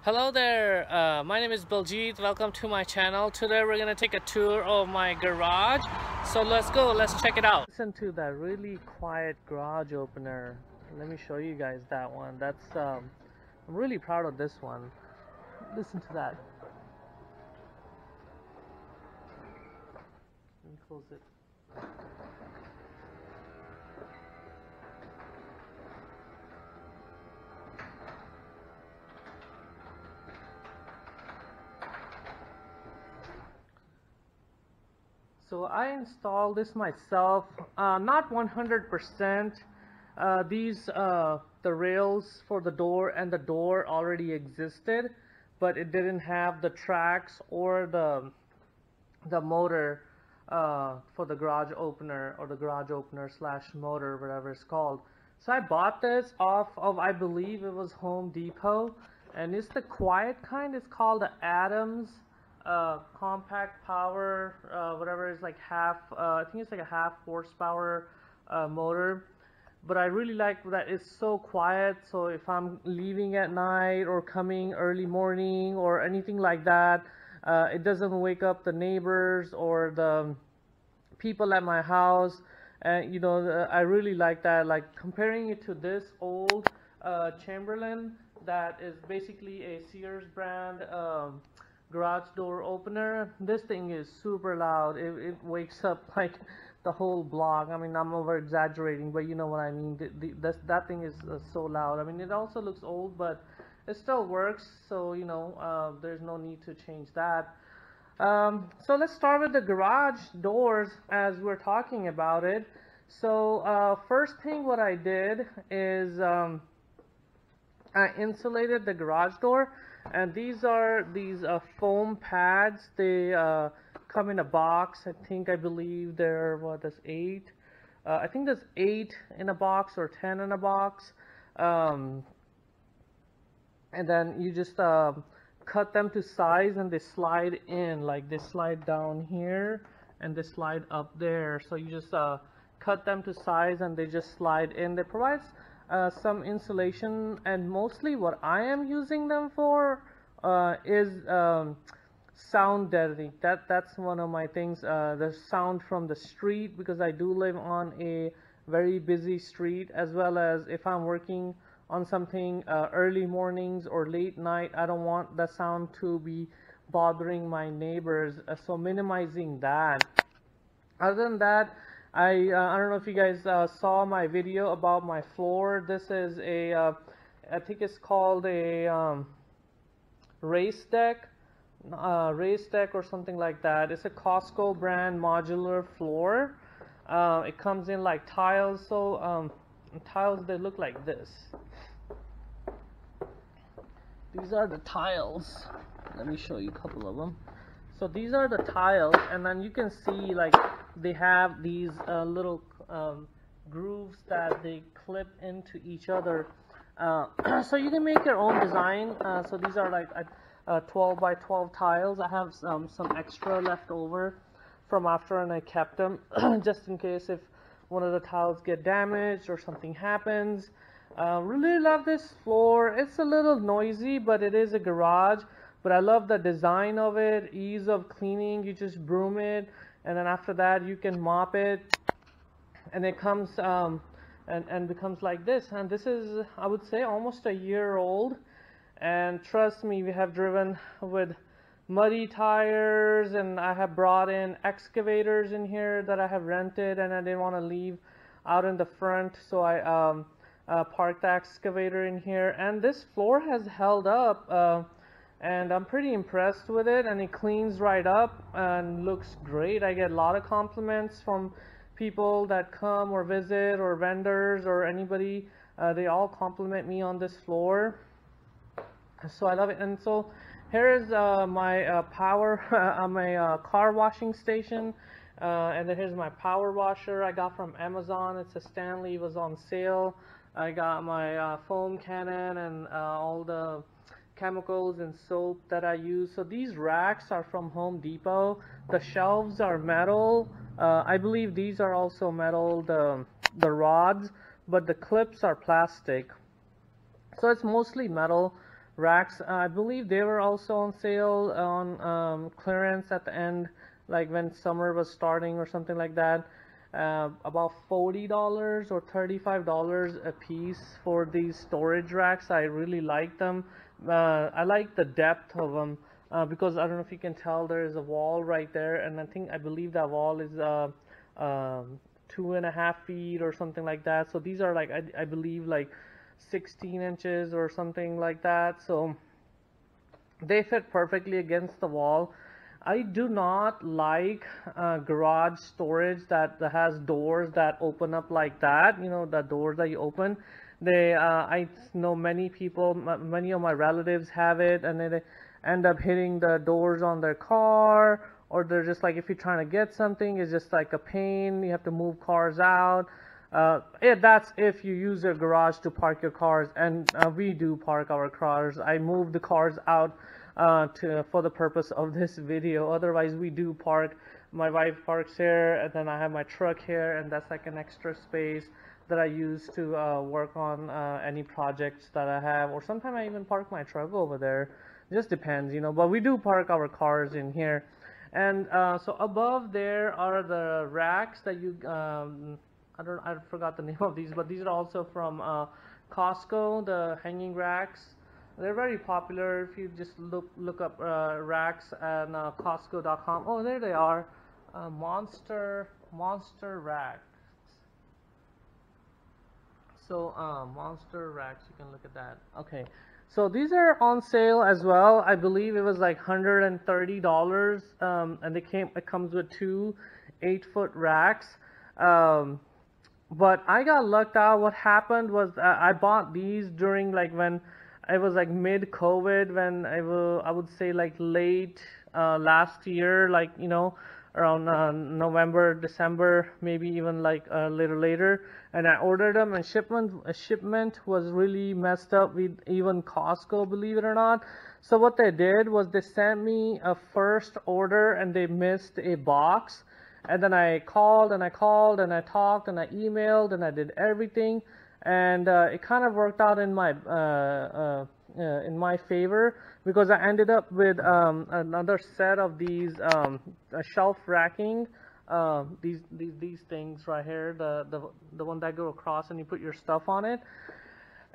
Hello there, my name is Biljit. Welcome to my channel. Today we're gonna take a tour of my garage. So let's go, let's check it out. Listen to that really quiet garage opener. Let me show you guys that one. I'm really proud of this one. Listen to that. Let me close it. So I installed this myself, not 100%. The rails for the door and the door already existed, but it didn't have the tracks or the motor for the garage opener, or the garage opener slash motor, whatever it's called. So I bought this off of, I believe it was Home Depot, and it's the quiet kind. It's called the Adams compact power, whatever is like half, I think it's like a half horsepower motor. But I really like that it's so quiet, so if I'm leaving at night or coming early morning or anything like that, it doesn't wake up the neighbors or the people at my house. And I really like that. Like comparing it to this old Chamberlain that is basically a Sears brand garage door opener, this thing is super loud. It wakes up like the whole block. I mean, I'm over exaggerating, but you know what I mean. That thing is so loud. I mean, it also looks old, but it still works, so there's no need to change that. So let's start with the garage doors as we're talking about it. So first thing what I did is I insulated the garage door, and these are foam pads. They come in a box. I believe there there's 8. I think there's 8 in a box or 10 in a box. And then you just cut them to size, and they slide in, like they slide down here and they slide up there. So you just cut them to size and they just slide in. They provide some insulation, and mostly what I am using them for is sound deadening. That's one of my things. The sound from the street, because I do live on a very busy street, as well as if I'm working on something early mornings or late night, I don't want the sound to be bothering my neighbors, so minimizing that. Other than that, I don't know if you guys saw my video about my floor. This is I think it's called a race deck or something like that. It's a Costco brand modular floor. It comes in like tiles. So tiles, they look like this. These are the tiles. Let me show you a couple of them. So these are the tiles, and then you can see like they have these little grooves that they clip into each other. So you can make your own design. So these are like 12 by 12 tiles. I have some extra left over from after, and I kept them just in case if one of the tiles get damaged or something happens. Really love this floor. It's a little noisy, but it is a garage. But I love the design of it, ease of cleaning. You just broom it, and then after that you can mop it, and it comes and becomes like this. And this is, I would say, almost a year old. And trust me, we have driven with muddy tires, and I have brought in excavators in here that I have rented, and I didn't want to leave out in the front, so I parked the excavator in here. And this floor has held up, and I'm pretty impressed with it, and it cleans right up and looks great. I get a lot of compliments from people that come or visit, or vendors or anybody. They all compliment me on this floor, so I love it. And so here is my my car washing station, and then here's my power washer I got from Amazon. It's a Stanley, it was on sale. I got my foam cannon and all the chemicals and soap that I use. So these racks are from Home Depot. The shelves are metal. I believe these are also metal, the rods, but the clips are plastic. So it's mostly metal. racks. I believe they were also on sale on clearance at the end, like when summer was starting or something like that. About $40 or $35 a piece for these storage racks. I really like them. I like the depth of them because I don't know if you can tell, there is a wall right there, and I believe that wall is 2.5 feet or something like that. So these are like I believe like 16 inches or something like that. So they fit perfectly against the wall. I do not like garage storage that has doors that open up like that. You know, the doors that you open. I know many people, many of my relatives have it, and they end up hitting the doors on their car, or they're just like, if you're trying to get something, it's just like a pain. You have to move cars out. That's if you use your garage to park your cars, and we do park our cars. I move the cars out for the purpose of this video. Otherwise, we do park. My wife parks here, and then I have my truck here, and that's like an extra space that I use to work on any projects that I have, or sometimes I even park my truck over there. It just depends, you know, but we do park our cars in here. And so above there are the racks that you I forgot the name of these, but these are also from Costco, the hanging racks. They're very popular. If you just look up racks at Costco.com. Oh, there they are. Monster racks. So monster racks, you can look at that. Okay, so these are on sale as well. I believe it was like $130, and it comes with two 8-foot racks. But I got lucked out. What happened was I bought these during like when it was like mid-COVID, when I would say like late last year, like, you know, around November, December, maybe even like a little later. And I ordered them, and shipment was really messed up with even Costco, believe it or not. So what they did was they sent me a first order, and they missed a box. And then I called and I talked and I emailed and I did everything, and it kind of worked out in my favor, because I ended up with another set of these shelf racking, these things right here, the one that go across and you put your stuff on it.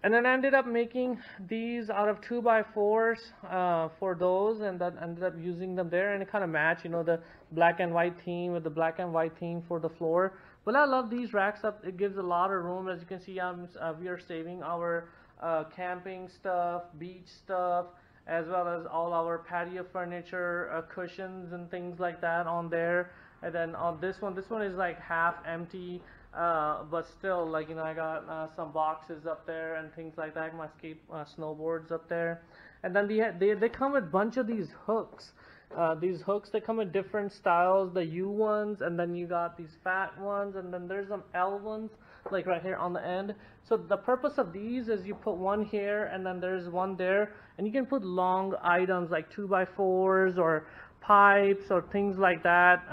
And then I ended up making these out of 2x4s for those, and then ended up using them there, and it kind of matched, you know, the black and white theme with the black and white theme for the floor. Well, I love these racks up. It gives a lot of room. As you can see, we are saving our camping stuff, beach stuff, as well as all our patio furniture, cushions and things like that on there. And then on this one is like half empty. But still, like, you know, I got some boxes up there and things like that. My snowboards up there, and then they come with a bunch of these hooks. They come in different styles, the U ones, and then you got these fat ones, and then there's some L ones, like right here on the end. So the purpose of these is you put one here, and then there's one there, and you can put long items like 2x4s or pipes or things like that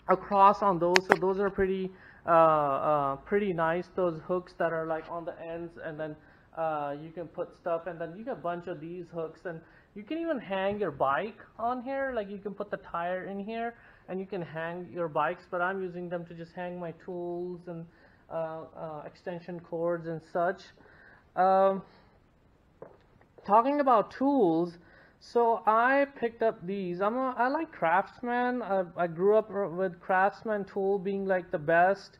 across on those. So those are pretty nice, those hooks that are like on the ends, and then you can put stuff, and then you get a bunch of these hooks, and you can even hang your bike on here. Like, you can put the tire in here and you can hang your bikes, but I'm using them to just hang my tools and extension cords and such. Talking about tools, so I picked up these. I like Craftsman. I grew up with Craftsman tool being like the best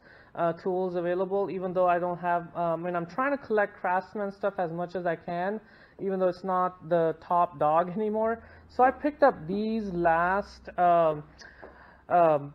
tools available, even though I don't have, I'm trying to collect Craftsman stuff as much as I can, even though it's not the top dog anymore. So I picked up these last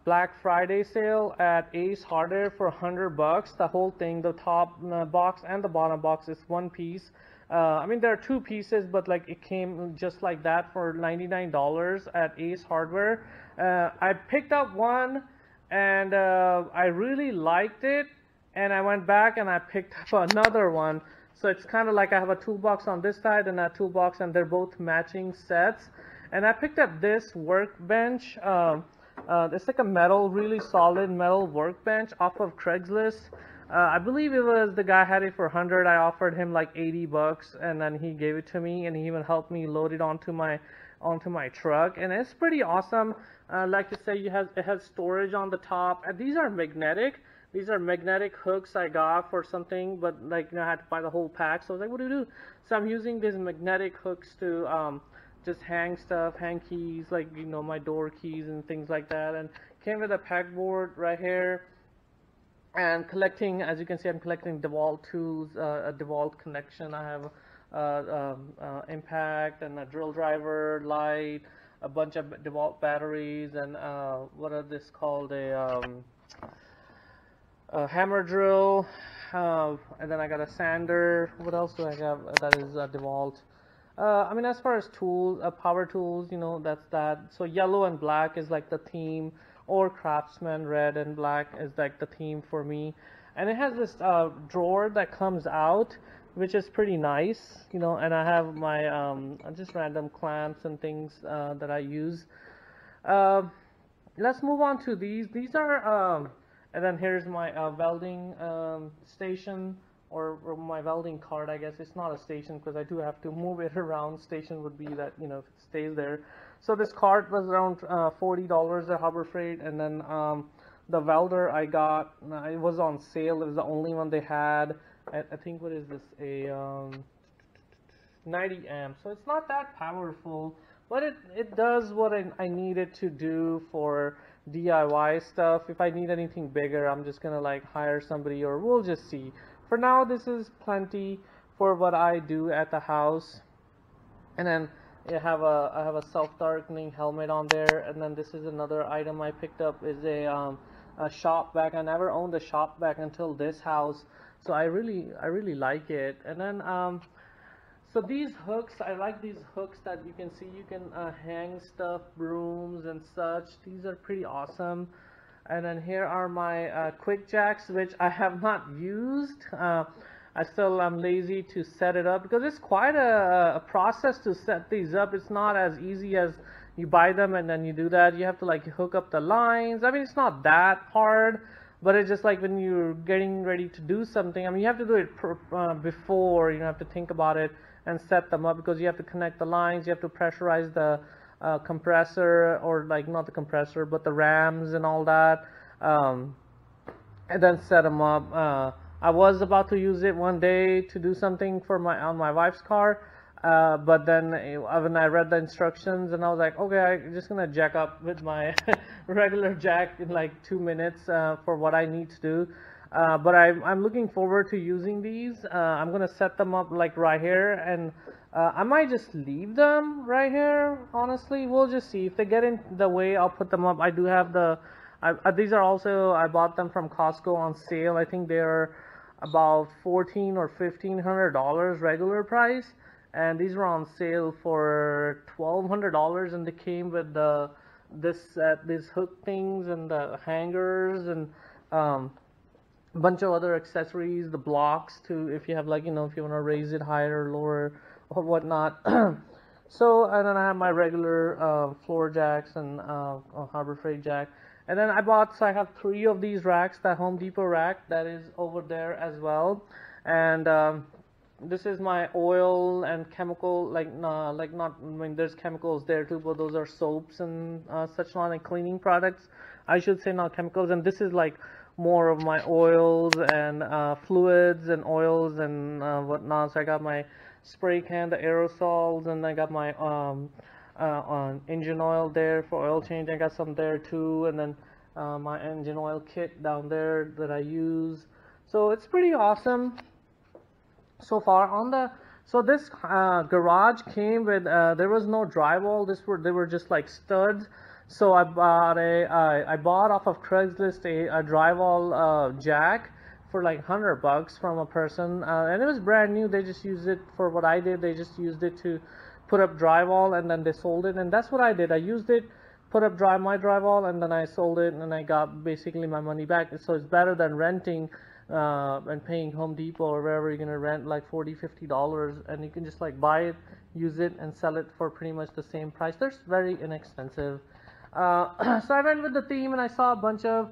Black Friday sale at Ace Hardware for $100. The whole thing, the top box and the bottom box, is one piece. There are two pieces, but like it came just like that for $99 at Ace Hardware. I picked up one, and I really liked it, and I went back and I picked up another one. So it's kind of like I have a toolbox on this side and a toolbox, and they're both matching sets. And I picked up this workbench. It's like a really solid metal workbench off of Craigslist. I believe it was the guy had it for 100. I offered him like 80 bucks, and then he gave it to me, and he even helped me load it onto my truck, and it's pretty awesome. Like I say, it has storage on the top, and these are magnetic. These are magnetic hooks I got for something, but like, you know, I had to buy the whole pack. So I was like, what do you do? So I'm using these magnetic hooks to just hang stuff, hang keys, like, you know, my door keys and things like that. And came with a pegboard right here. And collecting, as you can see, I'm collecting DeWalt tools, a DeWalt connection. I have impact and a drill driver, light, a bunch of DeWalt batteries, and what are this called, a hammer drill, and then I got a sander. What else do I have that is DeWalt? I mean, as far as tools, power tools, you know, that's that. So yellow and black is like the theme, or Craftsman red and black is like the theme for me. And it has this drawer that comes out, which is pretty nice, you know. And I have my just random clamps and things that I use. Let's move on to these. These are and then here's my welding station, or my welding cart, I guess. It's not a station because I do have to move it around. Station would be that, you know, if it stays there. So this cart was around $40 at Harbor Freight, and then the welder I got, it was on sale. It was the only one they had. I think, what is this, a 90 amp. So it's not that powerful, but it does what I need it to do for DIY stuff. If I need anything bigger, I'm just gonna like hire somebody, or we'll just see. For now, this is plenty for what I do at the house. And then I have a self-darkening helmet on there. And then this is another item I picked up, is a shop vac. I never owned a shop vac until this house, so I really like it. And then so these hooks, I like these hooks that you can see, you can hang stuff, brooms and such. These are pretty awesome. And then here are my Quickjacks, which I have not used. I still am lazy to set it up because it's quite a process to set these up. It's not as easy as you buy them and then you do that. You have to like hook up the lines. I mean, it's not that hard, but it's just like when you're getting ready to do something, I mean, you have to do it before, you have to think about it and set them up, because you have to connect the lines, you have to pressurize the compressor, or like not the compressor but the rams and all that, and then set them up. I was about to use it one day to do something for on my wife's car, but then when I read the instructions, and I was like, okay, I'm just gonna jack up with my regular jack in like 2 minutes for what I need to do. But I'm looking forward to using these. I'm gonna set them up like right here, and I might just leave them right here. Honestly, we'll just see. If they get in the way, I'll put them up. I do have the these are also, I bought them from Costco on sale. I think they're about $1,400 or $1,500 regular price, and these were on sale for $1,200, and they came with these hook things and the hangers and bunch of other accessories, the blocks to, if you have like, you know, if you want to raise it higher or lower or whatnot. So, and then I have my regular floor jacks and Harbor Freight jack. And then I have 3 of these racks, that Home Depot rack that is over there as well. And this is my oil and chemical, like not, I mean, there's chemicals there too, but those are soaps and such on, and cleaning products, I should say, not chemicals. And this is like more of my oils and fluids and oils and whatnot. So I got my spray can, the aerosols, and I got my engine oil there for oil change. I got some there too, and then my engine oil kit down there that I use. So it's pretty awesome so far. So this garage came with there was no drywall. They were just like studs. So I bought off of Craigslist a drywall jack for like $100 from a person, and it was brand new. They just used it for what I did. They just used it to put up drywall, and then they sold it, and that's what I did. I used it, put up my drywall, and then I sold it, and I got basically my money back. So it's better than renting and paying Home Depot or wherever you're gonna rent like $40-50, and you can just like buy it, use it, and sell it for pretty much the same price. They're very inexpensive. So I went with the theme, and I saw a bunch of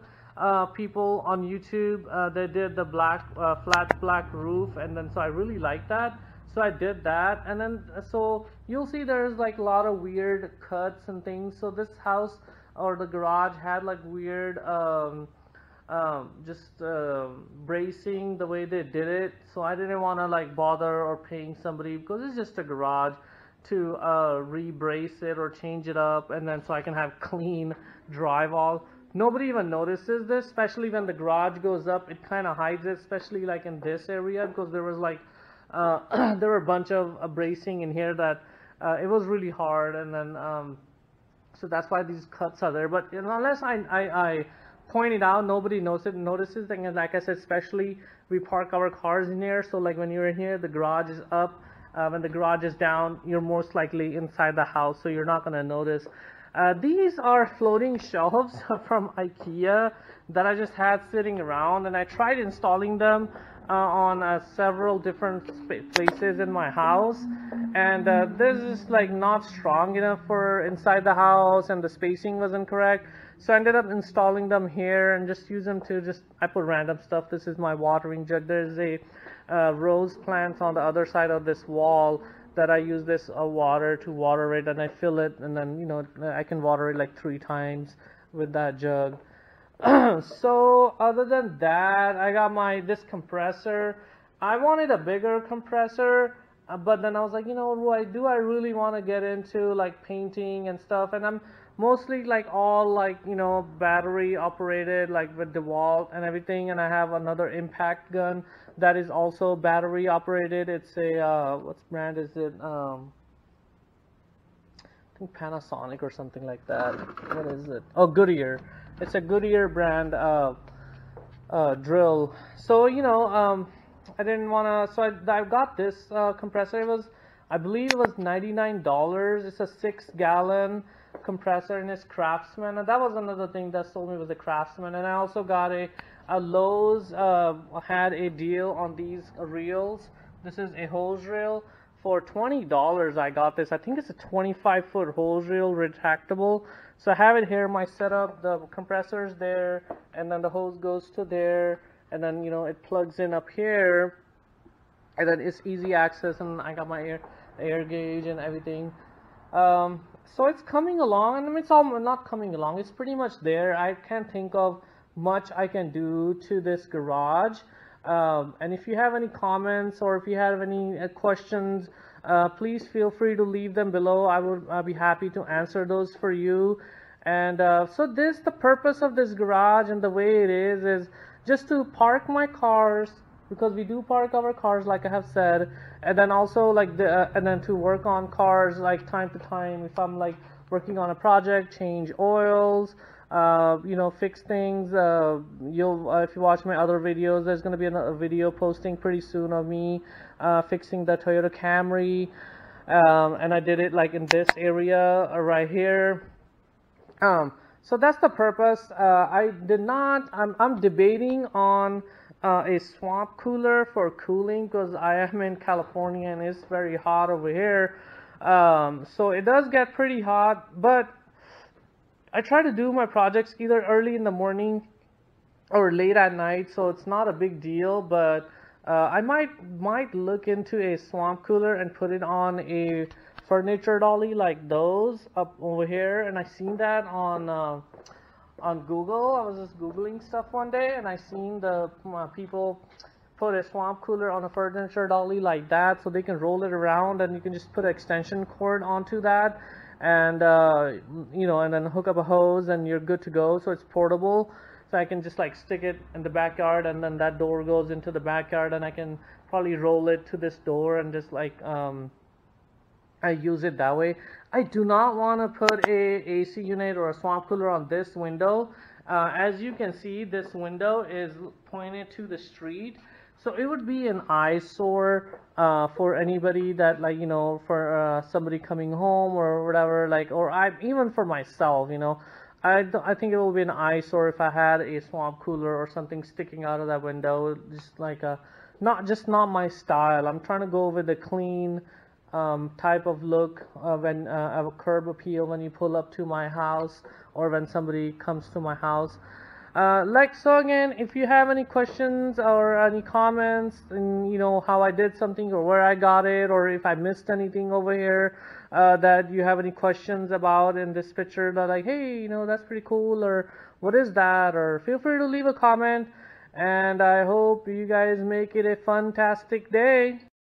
people on YouTube. They did the flat black roof, and then so I really like that. So I did that, and then so you'll see there's like a lot of weird cuts and things. So this house or the garage had like weird bracing the way they did it. So I didn't want to like bother or paying somebody, because it's just a garage, to re-brace it or change it up, and then so I can have clean drywall. Nobody even notices this, especially when the garage goes up. It kind of hides it, especially like in this area, because there was like there were a bunch of bracing in here that it was really hard, and then so that's why these cuts are there. But unless I point it out, nobody notices. And like I said, especially we park our cars in here, so like when you're in here, the garage is up. When the garage is down, you're most likely inside the house, so you're not going to notice. These are floating shelves from Ikea that I just had sitting around, and I tried installing them on several different places in my house, and this is like not strong enough for inside the house, and the spacing wasn't correct. So I ended up installing them here and just use them to I put random stuff. This is my watering jug. There's a rose plant on the other side of this wall that I use this water to water it, and I fill it, and then I can water it like 3 times with that jug. So other than that, I got this compressor. I wanted a bigger compressor, but then I was like, do I really want to get into like painting and stuff? And I'm mostly like all like battery operated, like with DeWalt and everything. And I have another impact gun that is also battery operated. It's a what brand is it? I think Panasonic or something like that. What is it? Oh, Goodyear. It's a Goodyear brand drill. So I didn't want to. So I got this compressor. I believe it was $99. It's a 6-gallon compressor, and it's Craftsman. And that was another thing that sold me, was a Craftsman. And I also got a Lowe's had a deal on these reels. This is a hose reel. For $20 I got this. I think it's a 25-foot hose reel, retractable. So I have it here, my setup. The compressor's there, and then the hose goes to there, and then it plugs in up here, and then it's easy access, and I got my air gauge and everything. So it's coming along, and it's all not coming along. It's pretty much there. I can't think of much I can do to this garage. And if you have any comments, or if you have any questions, please feel free to leave them below. I'll be happy to answer those for you. And so the purpose of this garage and the way it is just to park my cars, because we do park our cars, like I have said, and then also like and then to work on cars like time to time. If I'm like working on a project, change oils, fix things. If you watch my other videos, there's going to be a video posting pretty soon of me fixing the Toyota Camry, and I did it like in this area right here. So that's the purpose. I'm debating on a swamp cooler for cooling, because I am in California and it's very hot over here. So it does get pretty hot, but I try to do my projects either early in the morning or late at night, so it's not a big deal. But I might look into a swamp cooler and put it on a furniture dolly like those up over here. And I seen that on Google. I was just Googling stuff one day, and I seen the people put a swamp cooler on a furniture dolly like that, so they can roll it around, and you can just put an extension cord onto that, and and then hook up a hose, and you're good to go. So it's portable, so I can just like stick it in the backyard, and then that door goes into the backyard, and I can probably roll it to this door and just like I use it that way. I do not want to put a AC unit or a swamp cooler on this window. As you can see, this window is pointed to the street, so it would be an eyesore for anybody that for somebody coming home or whatever, even for myself. I think it will be an eyesore if I had a swamp cooler or something sticking out of that window. Just like not my style. I'm trying to go with a clean type of look when a curb appeal when you pull up to my house, or when somebody comes to my house. So again, if you have any questions or any comments, and you know how I did something or where I got it, or if I missed anything over here that you have any questions about in this picture, that like, hey, you know, that's pretty cool, or what is that, or feel free to leave a comment. And I hope you guys make it a fantastic day.